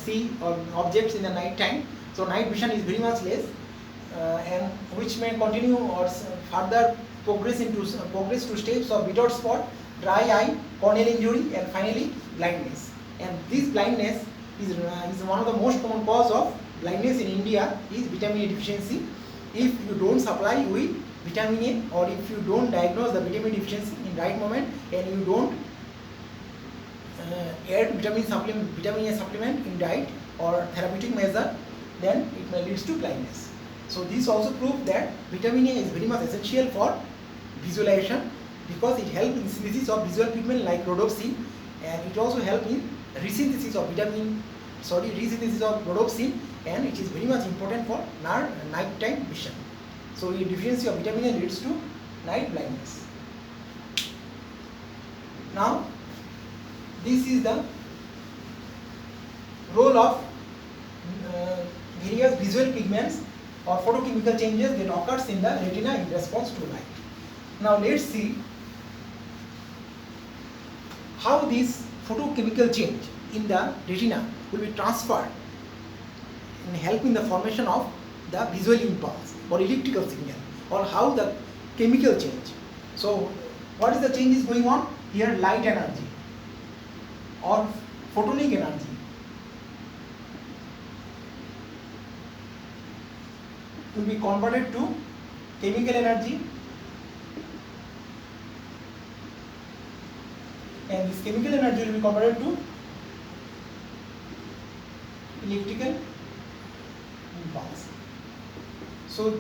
see objects in the night time. So night vision is very much less, and which may continue or further progress to stages of without spot, dry eye, corneal injury, and finally blindness. And this blindness is one of the most common cause of blindness in India is vitamin A deficiency. If you don't supply with vitamin A, or if you don't diagnose the vitamin deficiency in right moment, and you don't add vitamin A supplement in diet or therapeutic measure, then it may lead to blindness. So this also proves that vitamin A is very much essential for visualization, because it helps in synthesis of visual pigment like rhodopsin, and it also helps in resynthesis of rhodopsin, and it is very much important for nighttime vision. So the deficiency of vitamin A leads to night blindness. Now this is the role of various visual pigments or photochemical changes that occurs in the retina in response to light. Now let's see how this photochemical change in the retina will be transferred and help in the formation of the visual impulse or electrical signal, or how the chemical change. So what is the change is going on here? Light energy or photonic energy will be converted to chemical energy, and this chemical energy will be converted to electrical impulse. So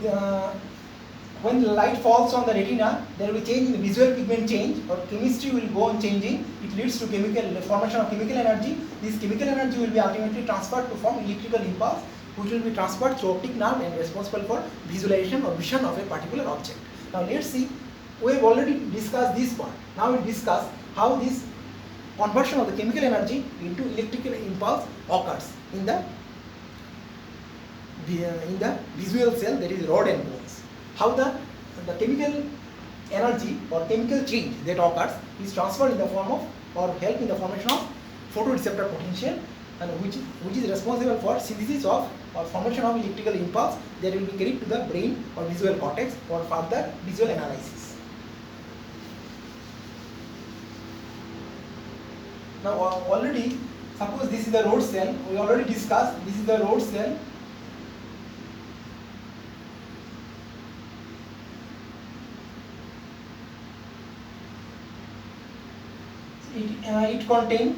when the light falls on the retina, there will be change in the visual pigment change, or chemistry will go on changing. It leads to formation of chemical energy. This chemical energy will be ultimately transferred to form electrical impulse, which will be transferred through optic nerve and responsible for visualization or vision of a particular object. Now let's see, we have already discussed this part. Now we discuss how this conversion of the chemical energy into electrical impulse occurs in the visual cell, that is rod and bones. How the chemical energy or chemical change that occurs is transferred in the form of, or help in the formation of photoreceptor potential, and which is responsible for synthesis of or formation of electrical impulse that will be carried to the brain or visual cortex for further visual analysis. Now already, suppose this is the rod cell, we already discussed, this is the rod cell. It contains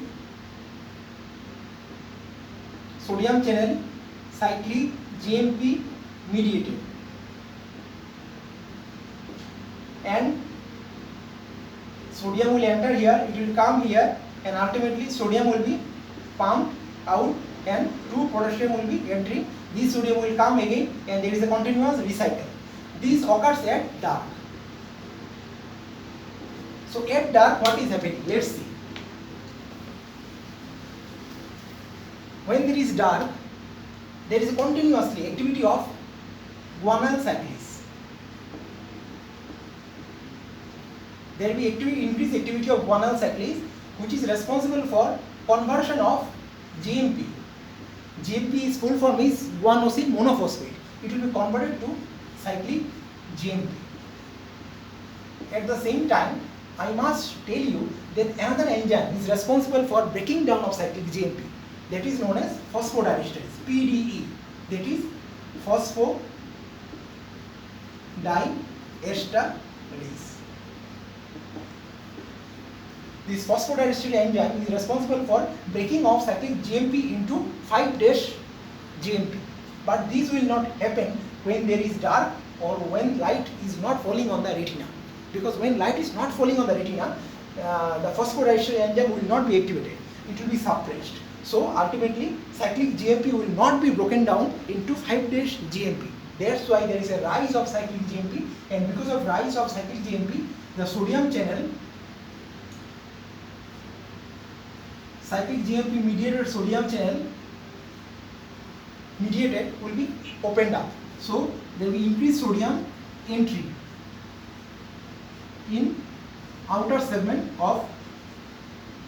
sodium channel cyclic GMP mediated, and sodium will enter here, it will come here, and ultimately sodium will be pumped out and 2 potassium will be entering. This sodium will come again, and there is a continuous recycle. This occurs at dark. So at dark, what is happening? Let's see. When there is dark, there is a continuously activity of guanyl cyclase. There will be increased activity of guanyl cyclase, which is responsible for conversion of GMP. GMP is full form is guanosyl monophosphate. It will be converted to cyclic GMP. At the same time, I must tell you that another enzyme is responsible for breaking down of cyclic GMP. That is known as phosphodiesterase, PDE. That is phosphodiesterase. This phosphodiesterase enzyme is responsible for breaking of cyclic GMP into 5-GMP. But this will not happen when there is dark or when light is not falling on the retina. Because when light is not falling on the retina, the phosphodiesterase enzyme will not be activated. It will be suppressed. So ultimately, cyclic GMP will not be broken down into 5-GMP. That's why there is a rise of cyclic GMP, and because of rise of cyclic GMP, the sodium channel, cyclic GMP mediated sodium channel mediated will be opened up. So there will be increased sodium entry in outer segment of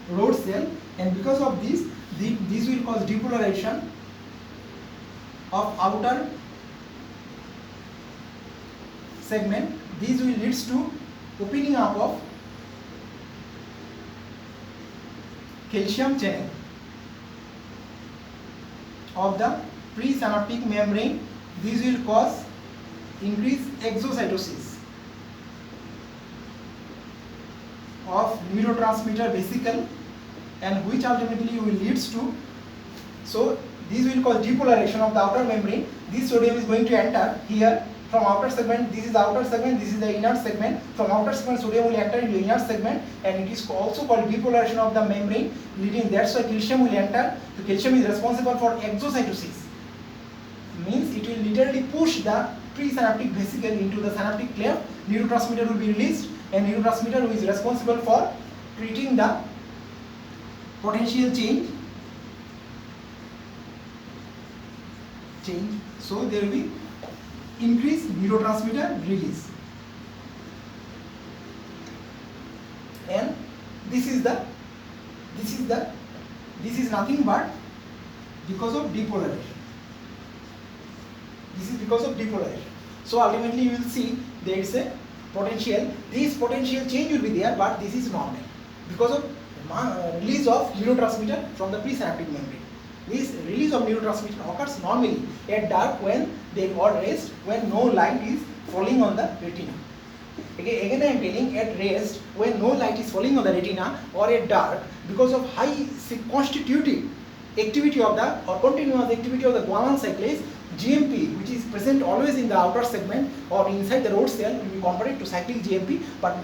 rod cell, and because of this will will cause depolarization of outer segment. These will leads to opening up of calcium channel of the presynaptic membrane. These will cause increased exocytosis of neurotransmitter vesicle, and which ultimately will leads to, so these will cause depolarization of the outer membrane. This sodium is going to enter here from outer segment. This is the outer segment, this is the inner segment. From outer segment sodium will enter into inner segment, and it is also called depolarization of the membrane, leading, that's why calcium will enter. So calcium is responsible for exocytosis, means it will literally push the presynaptic vesicle into the synaptic cleft. Neurotransmitter will be released, and neurotransmitter who is responsible for treating the potential change. So there will be increased neurotransmitter release, and this is nothing but because of depolarization. This is because of depolarization. So ultimately you will see there is a potential. This potential change will be there, but this is normal because of release of neurotransmitter from the presynaptic membrane. This release of neurotransmitter occurs normally at dark when they are rest, when no light is falling on the retina. Again I am telling, at rest when no light is falling on the retina or at dark, because of high constitutive activity of the or continuous activity of the guanine cyclase, GMP, which is present always in the outer segment or inside the rod cell, will be converted to cyclic GMP. But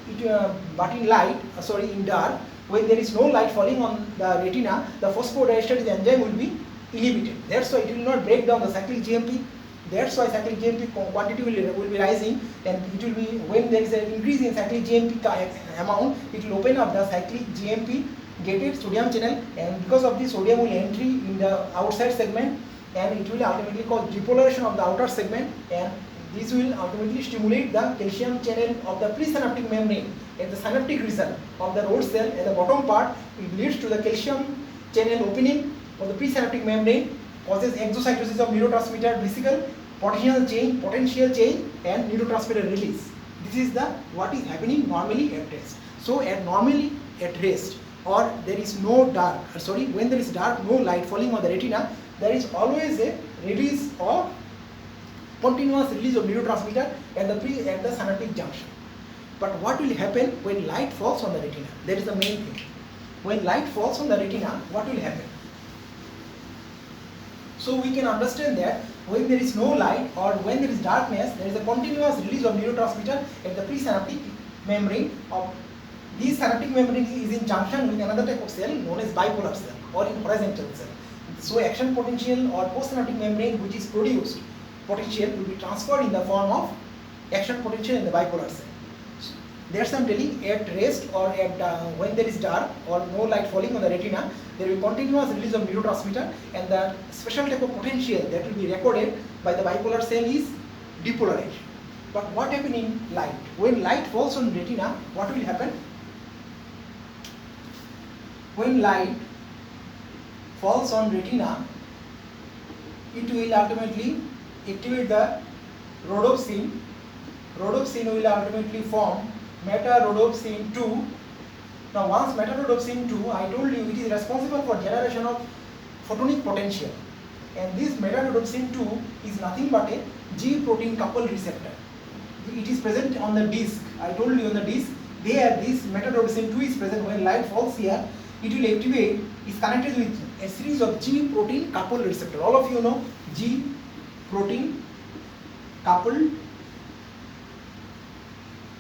in dark, when there is no light falling on the retina, the phosphodiesterase enzyme will be inhibited. That's why it will not break down the cyclic GMP. That's why cyclic GMP quantity will be rising, and it will be, when there is an increase in cyclic GMP amount, it will open up the cyclic GMP gated sodium channel, and because of this sodium will entry in the outside segment, and it will ultimately cause depolarization of the outer segment, and this will ultimately stimulate the calcium channel of the presynaptic membrane at the synaptic region of the rod cell. At the bottom part, it leads to the calcium channel opening of the presynaptic membrane, causes exocytosis of neurotransmitter vesicle, potential change, and neurotransmitter release. This is the what is happening normally at rest. So normally at rest, or there is no when there is dark, no light falling on the retina, there is always a release of continuous release of neurotransmitter at the synaptic junction. But what will happen when light falls on the retina? That is the main thing. When light falls on the retina, what will happen? So we can understand that when there is no light or when there is darkness, there is a continuous release of neurotransmitter at the presynaptic membrane of this synaptic membrane is in junction with another type of cell known as bipolar cell or in horizontal cell. So action potential or postsynaptic membrane which is produced potential will be transferred in the form of action potential in the bipolar cell. So that's I'm telling, at rest or at when there is dark or no light falling on the retina, there will be continuous release of neurotransmitter, and the special type of potential that will be recorded by the bipolar cell is depolarization. But what happens in light? When light falls on retina, what will happen? When light falls on retina, it will ultimately activate the rhodopsin. Rhodopsin will ultimately form meta-rhodopsin 2. Now once meta-rhodopsin 2, I told you it is responsible for generation of photonic potential, and this meta-rhodopsin 2 is nothing but a G protein coupled receptor. It is present on the disc. I told you on the disc there this meta-rhodopsin 2 is present. When light falls here, it will activate, is connected with a series of G protein coupled receptor. All of you know G protein coupled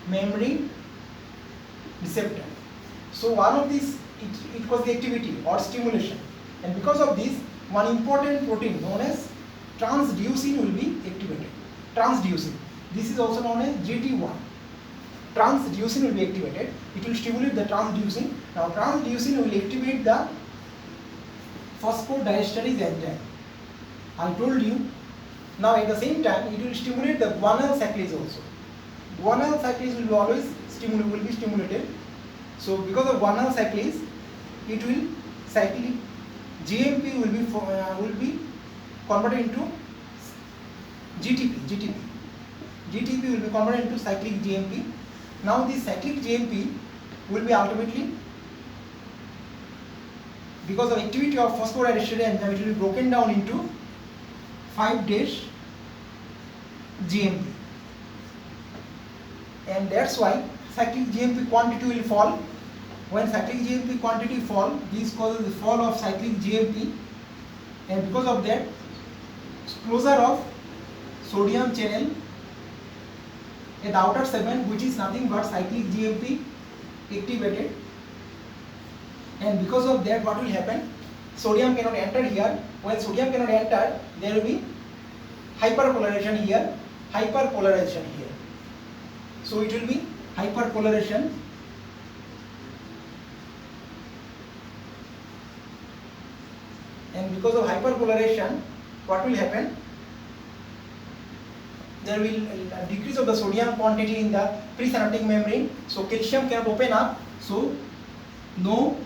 membrane receptor. So one of these, it causes the activity or stimulation, and because of this, one important protein known as transducin will be activated. Transducin, this is also known as GT1. Transducin will be activated. It will stimulate the transducin. Now transducin will activate the phosphodiesterase enzyme. I told you. Now at the same time, it will stimulate the guanyl cyclase also. Guanyl cyclase will be always stimulated. So because of guanyl cyclase, it will cyclic GMP will be converted into GTP. GTP will be converted into cyclic GMP. Now this cyclic GMP will be ultimately, because of activity of phosphodiesterase enzyme, it will be broken down into 5' GMP, and that's why cyclic GMP quantity will fall. When cyclic GMP quantity fall, this causes the fall of cyclic GMP, and because of that, closure of sodium channel at the outer segment, which is nothing but cyclic GMP activated, and because of that, what will happen? Sodium cannot enter here. When sodium cannot enter, there will be hyperpolarization here, hyperpolarization here. So it will be hyperpolarization, and because of hyperpolarization, what will happen? There will a decrease of the sodium quantity in the presynaptic membrane, so calcium cannot open up, so no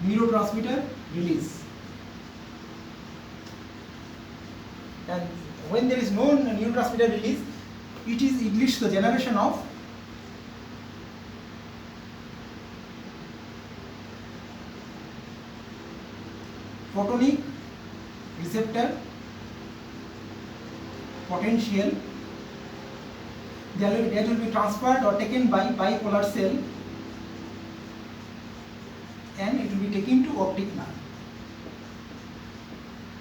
neurotransmitter release. And when there is no neurotransmitter release, it leads to the generation of photonic receptor potential that will be transferred or taken by bipolar cell, and it will be taken to optic nerve.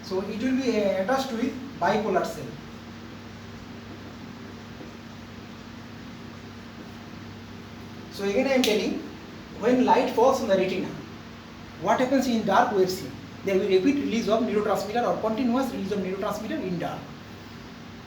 So it will be attached with bipolar cell. So again I am telling, when light falls on the retina, what happens in dark wave scene? There will be rapid release of neurotransmitter or continuous release of neurotransmitter in dark.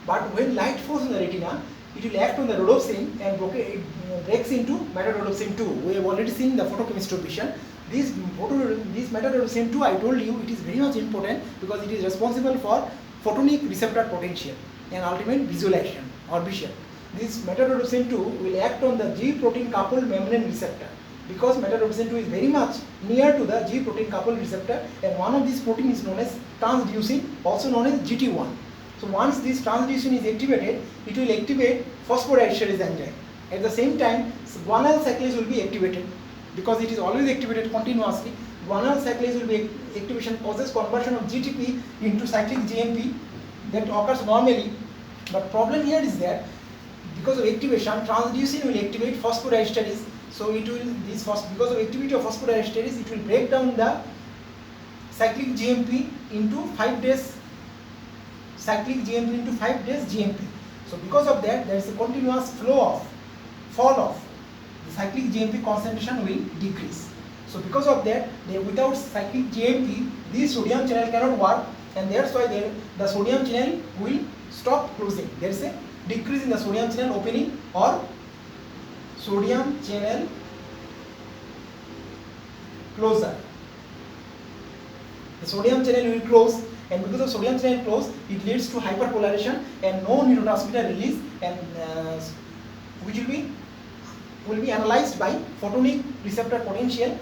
But when light falls on the retina, it will act on the rhodopsin and it breaks into metarhodopsin 2. We have already seen the photochemistry vision. This metarhodopsin 2, I told you, it is very much important because it is responsible for photonic receptor potential and ultimate visualization or vision. This metarhodopsin 2 will act on the G protein coupled membrane receptor, because metarhodopsin 2 is very much near to the G protein coupled receptor, and one of these protein is known as transducin, also known as GT1. So once this transducin is activated, it will activate phosphodiesterase enzyme. At the same time, guanyl cyclase will be activated, because it is always activated continuously. Guanyl cyclase will be activation, causes conversion of GTP into cyclic GMP that occurs normally. But problem here is that because of activation, transducin will activate phosphodiesterase. So it will because of activity of phosphodiesterase, it will break down the cyclic GMP into 5' cyclic GMP into 5' GMP. So because of that, there is a continuous fall of the cyclic GMP concentration will decrease. So because of that, without cyclic GMP, this sodium channel cannot work, and that's why the sodium channel will stop closing. There is a decrease in the sodium channel opening or sodium channel closure. The sodium channel will close, and because of sodium channel close, it leads to hyperpolarization and no neurotransmitter release, and which will be analyzed by photonic receptor potential,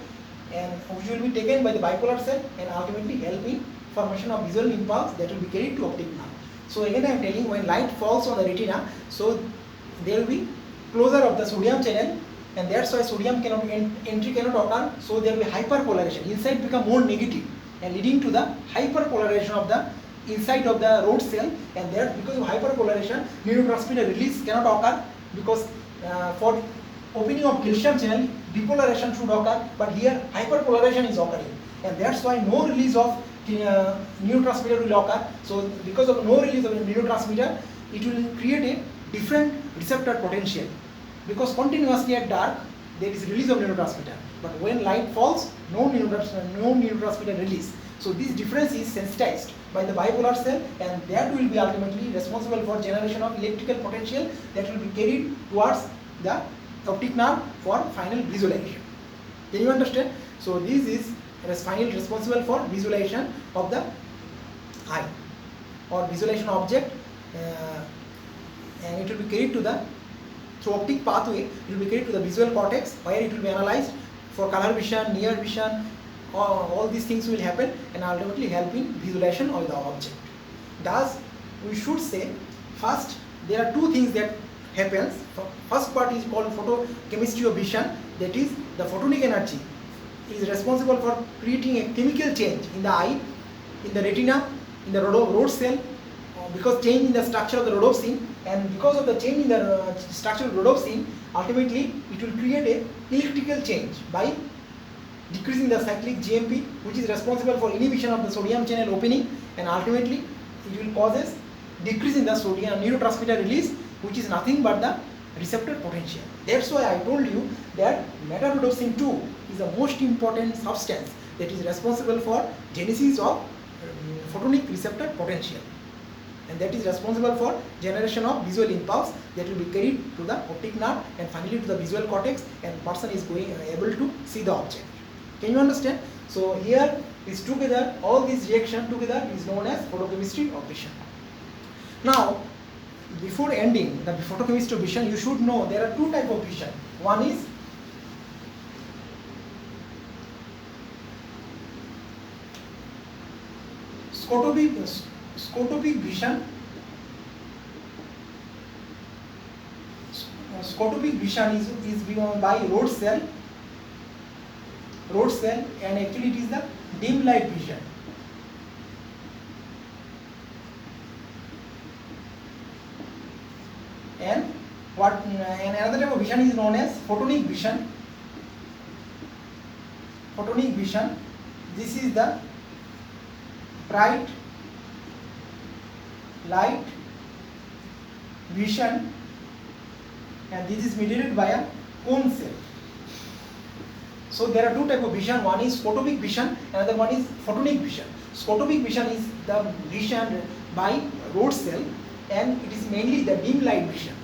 and which will be taken by the bipolar cell and ultimately help in formation of visual impulse that will be carried to optic nerve. So again I am telling, when light falls on the retina, so there will be closure of the sodium channel, and that's why sodium entry cannot occur, so there will be hyperpolarization. Inside become more negative and leading to the hyperpolarization of the inside of the rod cell, and that because of hyperpolarization, neurotransmitter release cannot occur, because for opening of calcium channel, depolarization should occur, but here hyperpolarization is occurring, and that's why no release of neurotransmitter will occur. So because of no release of neurotransmitter, it will create a different receptor potential, because continuously at dark there is release of neurotransmitter, but when light falls, no neurotransmitter release. So this difference is sensitized by the bipolar cell, and that will be ultimately responsible for generation of electrical potential that will be carried towards the optic nerve for final visualization. Can you understand? So this is final responsible for visualization of the eye or visualization object, and it will be carried to the through optic pathway. It will be carried to the visual cortex, where it will be analyzed for color vision, near vision, all these things will happen and ultimately help in visualization of the object. Thus, we should say, first, there are two things that happens. First part is called photochemistry of vision, that is, the photonic energy is responsible for creating a chemical change in the eye, in the retina, in the rod cell, because change in the structure of the rhodopsin, and because of the change in the structure of rhodopsin, ultimately it will create a electrical change by decreasing the cyclic GMP, which is responsible for inhibition of the sodium channel opening, and ultimately it will causes decrease in the sodium neurotransmitter release, which is nothing but the receptor potential. That's why I told you that metarhodopsin 2 is the most important substance that is responsible for genesis of photonic receptor potential, and that is responsible for generation of visual impulse that will be carried to the optic nerve and finally to the visual cortex, and person is able to see the object. Can you understand? So here is together, all these reaction together is known as photochemistry of vision. Now, before ending the photochemistry of vision, you should know there are two types of vision. One is scotopic vision. Scotopic vision is given by rod cell, and actually it is the dim light vision. And another type of vision is known as photonic vision. Photonic vision, this is the bright light vision, and this is mediated by a cone cell. So there are two types of vision. One is scotopic vision, another one is photonic vision. Scotopic vision is the vision by rod cell, and it is mainly the dim light vision.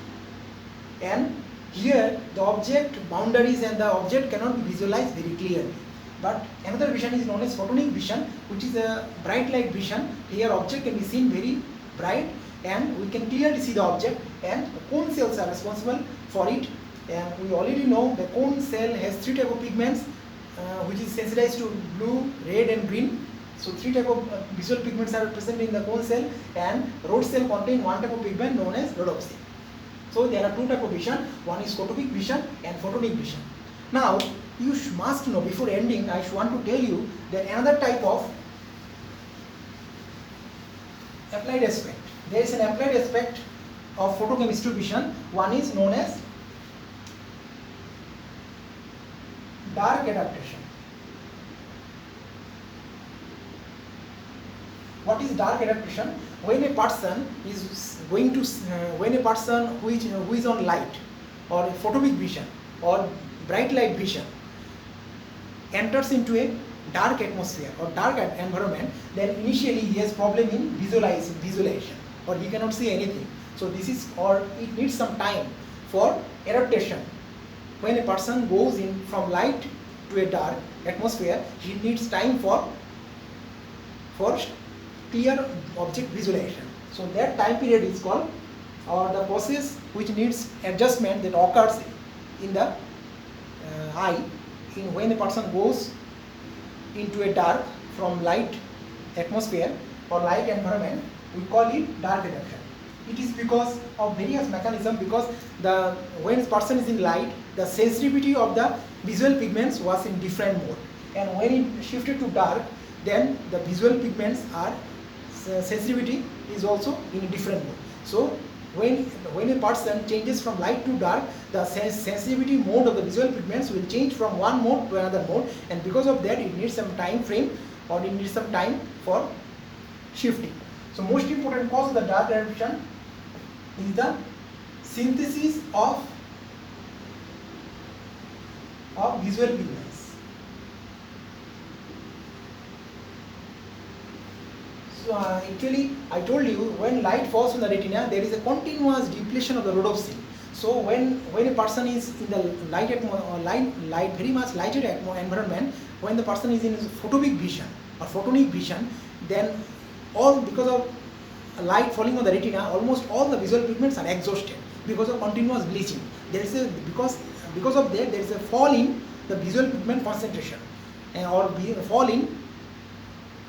And here the object boundaries and the object cannot be visualized very clearly. But another vision is known as photonic vision, which is a bright light vision. Here object can be seen very bright and we can clearly see the object, and the cone cells are responsible for it. And we already know the cone cell has three types of pigments, which is sensitized to blue, red and green. So three types of visual pigments are present in the cone cell, and rod cell contain one type of pigment known as rhodopsin. So there are two types of vision. One is scotopic vision and photonic vision. Now you must know, before ending, I want to tell you that another type of applied aspect. There is an applied aspect of photochemistry vision. One is known as dark adaptation. What is dark adaptation? When a person is going to, when a person who is on light or photopic vision or bright light vision enters into a dark atmosphere or dark environment, then initially he has problem in visualization, or he cannot see anything. So this is, or it needs some time for adaptation. When a person goes in from light to a dark atmosphere, he needs time for clear object visualization. So that time period is called, or the process which needs adjustment that occurs in the eye when a person goes into a dark from light atmosphere or light environment, we call it dark adaptation. It is because of various mechanisms, because when a person is in light, the sensitivity of the visual pigments was in different mode, and when it shifted to dark, then the visual pigments are sensitivity is also in a different mode. So when a person changes from light to dark, the sensitivity mode of the visual pigments will change from one mode to another mode, and because of that it needs some time frame, or it needs some time for shifting. So most important cause of the dark adaptation is the synthesis of visual pigments. So actually I told you, when light falls on the retina, there is a continuous depletion of the rhodopsin. So when a person is in the light very much lighted environment, when the person is in photopic vision or photonic vision, then because of light falling on the retina, almost all the visual pigments are exhausted because of continuous bleaching. There is because of that there is a fall in the visual pigment concentration. or fall in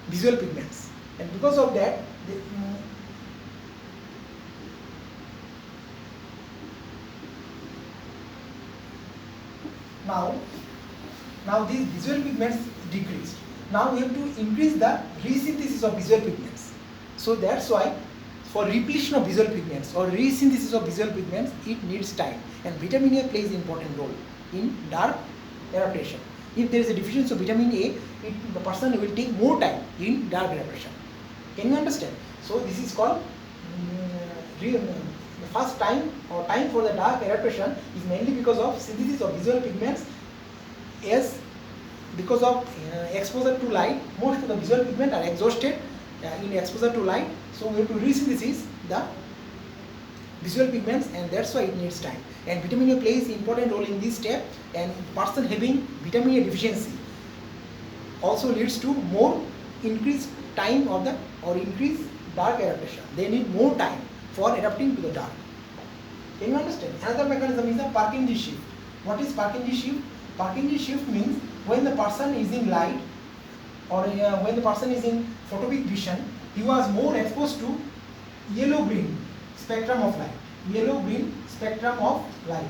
visual pigments, and because of that now these visual pigments decreased. Now we have to increase the resynthesis of visual pigments. So that's why for repletion of visual pigments or resynthesis of visual pigments, it needs time, and vitamin A plays an important role in dark adaptation. If there is a deficiency of vitamin A, the person will take more time in dark adaptation. Can you understand? So this is called the first time or time for the dark adaptation is mainly because of synthesis of visual pigments. As because of exposure to light, most of the visual pigments are exhausted in exposure to light. So we have to resynthesis the visual pigments, and that's why it needs time. And vitamin A plays an important role in this step, and person having vitamin A deficiency also leads to more increased time of the or increased dark adaptation. They need more time for adapting to the dark. Can you understand? Another mechanism is the Purkinje shift. What is Purkinje shift? Purkinje shift means when the person is in light or when the person is in photopic vision, he was more exposed to yellow-green spectrum of light. Yellow-green spectrum of light,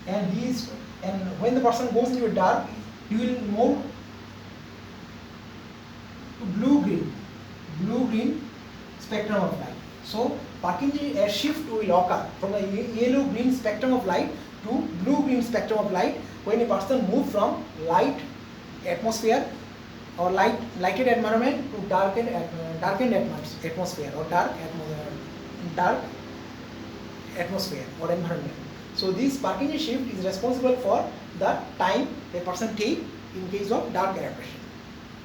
and when the person goes into a dark, he will more blue-green spectrum of light. So Purkinje shift will occur from the yellow-green spectrum of light to blue-green spectrum of light when a person moves from light atmosphere or lighted environment to darkened atmosphere or dark atmosphere or environment. So this Purkinje shift is responsible for the time a person take in case of dark adaptation.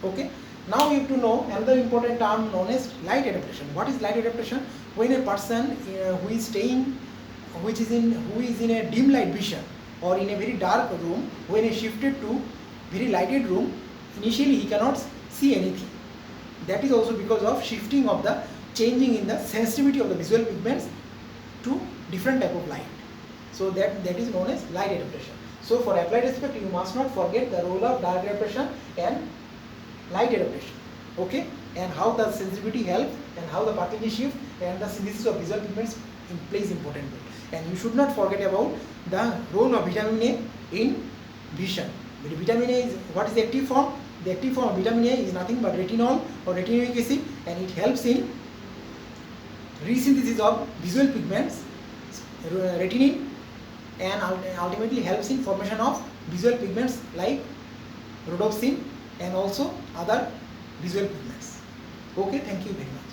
Okay. Now you have to know another important term known as light adaptation. What is light adaptation? When a person who is in a dim light vision or in a very dark room, when he shifted to very lighted room, initially he cannot see anything. That is also because of shifting of the changing in the sensitivity of the visual pigments to different type of light. So that is known as light adaptation. So for applied aspect, you must not forget the role of dark adaptation and light adaptation. Okay, and how the sensitivity helps and how the Purkinje shift and the synthesis of visual pigments plays important role. And you should not forget about the role of vitamin A in vision. Vitamin A is what is the active form? The active form of vitamin A is nothing but retinol or retinoic acid, and it helps in resynthesis of visual pigments, retinine, and ultimately helps in formation of visual pigments like rhodopsin and also other visual pigments. Okay, thank you very much.